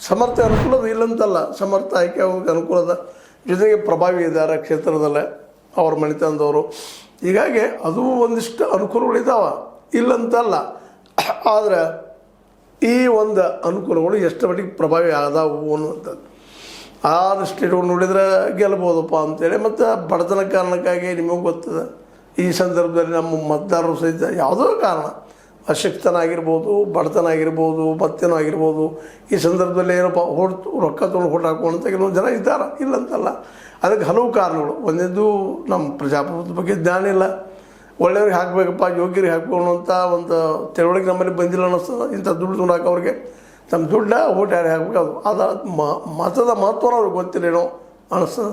ಸಮರ್ಥ ಅನುಕೂಲದ ಇಲ್ಲಂತಲ್ಲ, ಸಮರ್ಥ ಆಯ್ಕೆ ಆಗೋಕ್ಕೆ ಅನುಕೂಲದ ಜೊತೆಗೆ ಪ್ರಭಾವಿ ಇದ್ದಾರೆ ಕ್ಷೇತ್ರದಲ್ಲೇ ಅವ್ರ ಮನೆತನದವರು. ಹೀಗಾಗಿ ಅದು ಒಂದಿಷ್ಟು ಅನುಕೂಲಗಳಿದ್ದಾವೆ, ಇಲ್ಲಂತಲ್ಲ. ಆದರೆ ಈ ಒಂದು ಅನುಕೂಲಗಳು ಎಷ್ಟು ಮಟ್ಟಿಗೆ ಪ್ರಭಾವಿ ಆದವು ಅನ್ನುವಂಥದ್ದು ಆ ದೃಷ್ಟಿಗಳು ನೋಡಿದರೆ ಗೆಲ್ಬೋದಪ್ಪ ಅಂತೇಳಿ. ಮತ್ತು ಬಡತನ ಕಾರಣಕ್ಕಾಗಿ ನಿಮಗೆ ಗೊತ್ತದೆ, ಈ ಸಂದರ್ಭದಲ್ಲಿ ನಮ್ಮ ಮತದಾರರು ಸಹಿತ ಯಾವುದೋ ಕಾರಣ ಅಶಕ್ತನಾಗಿರ್ಬೋದು, ಬಡತನ ಆಗಿರ್ಬೋದು, ಮತ್ತೇನೋ ಆಗಿರ್ಬೋದು, ಈ ಸಂದರ್ಭದಲ್ಲಿ ಏನಪ್ಪ ರೊಕ್ಕ ತೊಗೊಂಡು ಹೊಟ್ಟು ಹಾಕುವಂಥ ಕೆಲವೊಂದು ಜನ ಇದ್ದಾರೆ, ಇಲ್ಲಂತಲ್ಲ. ಅದಕ್ಕೆ ಹಲವು ಕಾರಣಗಳು. ಒಂದೇದು ನಮ್ಮ ಪ್ರಜಾಪ್ರಭುತ್ವ ಬಗ್ಗೆ ಜ್ಞಾನ ಇಲ್ಲ, ಒಳ್ಳೆಯವ್ರಿಗೆ ಹಾಕಬೇಕಪ್ಪ, ಯೋಗ್ಯರಿಗೆ ಹಾಕೋಣಂಥ ಒಂದು ತಿಳುವಳಿಕೆ ನಮ್ಮಲ್ಲಿ ಬಂದಿಲ್ಲ ಅನ್ನಿಸ್ತದೆ. ಇಂಥ ದುಡ್ಡು ತೊಗೊಂಡು ಹಾಕೋರಿಗೆ ನಮ್ಮ ದುಡ್ಡ ಓಟ್ ಯಾರು ಹಾಕ್ಬೇಕು, ಅದು ಮತದ ಮಹತ್ವನ ಅವ್ರಿಗೆ ಗೊತ್ತಿಲ್ಲೇನೋ ಅನ್ನಿಸ್ತದೆ.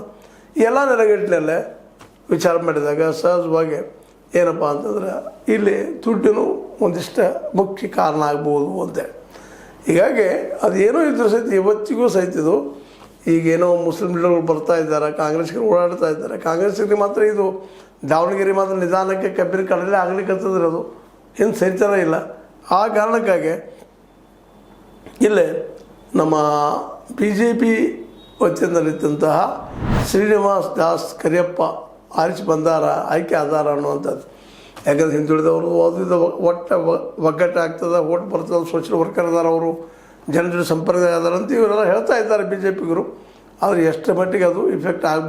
ಎಲ್ಲ ನೆಲೆಗಟ್ಟಲಲ್ಲೇ ವಿಚಾರ ಮಾಡಿದಾಗ ಸಹಜವಾಗಿ ಏನಪ್ಪ ಅಂತಂದ್ರೆ ಇಲ್ಲಿ ದುಡ್ಡಿನ ಒಂದಿಷ್ಟು ಮುಖ್ಯ ಕಾರಣ ಆಗ್ಬೋದು ಅಂತೇಳಿ. ಹೀಗಾಗಿ ಅದೇನೋ ಇದ್ರೂ ಸಹಿತ ಇವತ್ತಿಗೂ ಸಹಿತ ಇದು ಈಗೇನೋ ಮುಸ್ಲಿಂ ಲೀಡರ್ಗಳು ಬರ್ತಾ ಇದ್ದಾರೆ, ಕಾಂಗ್ರೆಸ್ಗೆ ಓಡಾಡ್ತಾ ಇದ್ದಾರೆ. ಕಾಂಗ್ರೆಸ್ಸಿಗೆ ಮಾತ್ರ ಇದು ದಾವಣಗೆರೆ ಮಾತ್ರ ನಿಧಾನಕ್ಕೆ ಕಬ್ಬಿನ ಕಡಲೆ ಆಗ್ಲಿಕ್ಕತ್ತದ್ರೆ ಅದು ಏನು ಸರಿತನ ಇಲ್ಲ. ಆ ಕಾರಣಕ್ಕಾಗಿ ಇಲ್ಲೇ ನಮ್ಮ BJP ವತಿಯಿಂದಲ್ಲಿದ್ದಂತಹ ಶ್ರೀನಿವಾಸ್ ದಾಸ್ ಕರಿಯಪ್ಪ ಆರಿಸಿ ಬಂದಾರ, ಆಯ್ಕೆ ಆಧಾರ ಅನ್ನುವಂಥದ್ದು. ಯಾಕಂದ್ರೆ ಹಿಂದುಳಿದವರು ಅದು ಇದು ಒಗ್ಗಟ್ಟು ಆಗ್ತದೆ, ಓಟ್ ಬರ್ತದೆ, ಸೋಷಿಯಲ್ ವರ್ಕರ್ ಅದಾರ, ಅವರು ಜನರ ಸಂಪರ್ಕ ಅದಾರ ಅಂತ ಇವರೆಲ್ಲ ಹೇಳ್ತಾ ಇದ್ದಾರೆ BJPಗರು. ಆದರೆ ಎಷ್ಟು ಮಟ್ಟಿಗೆ ಅದು ಇಫೆಕ್ಟ್ ಆಗ್ಬೋದು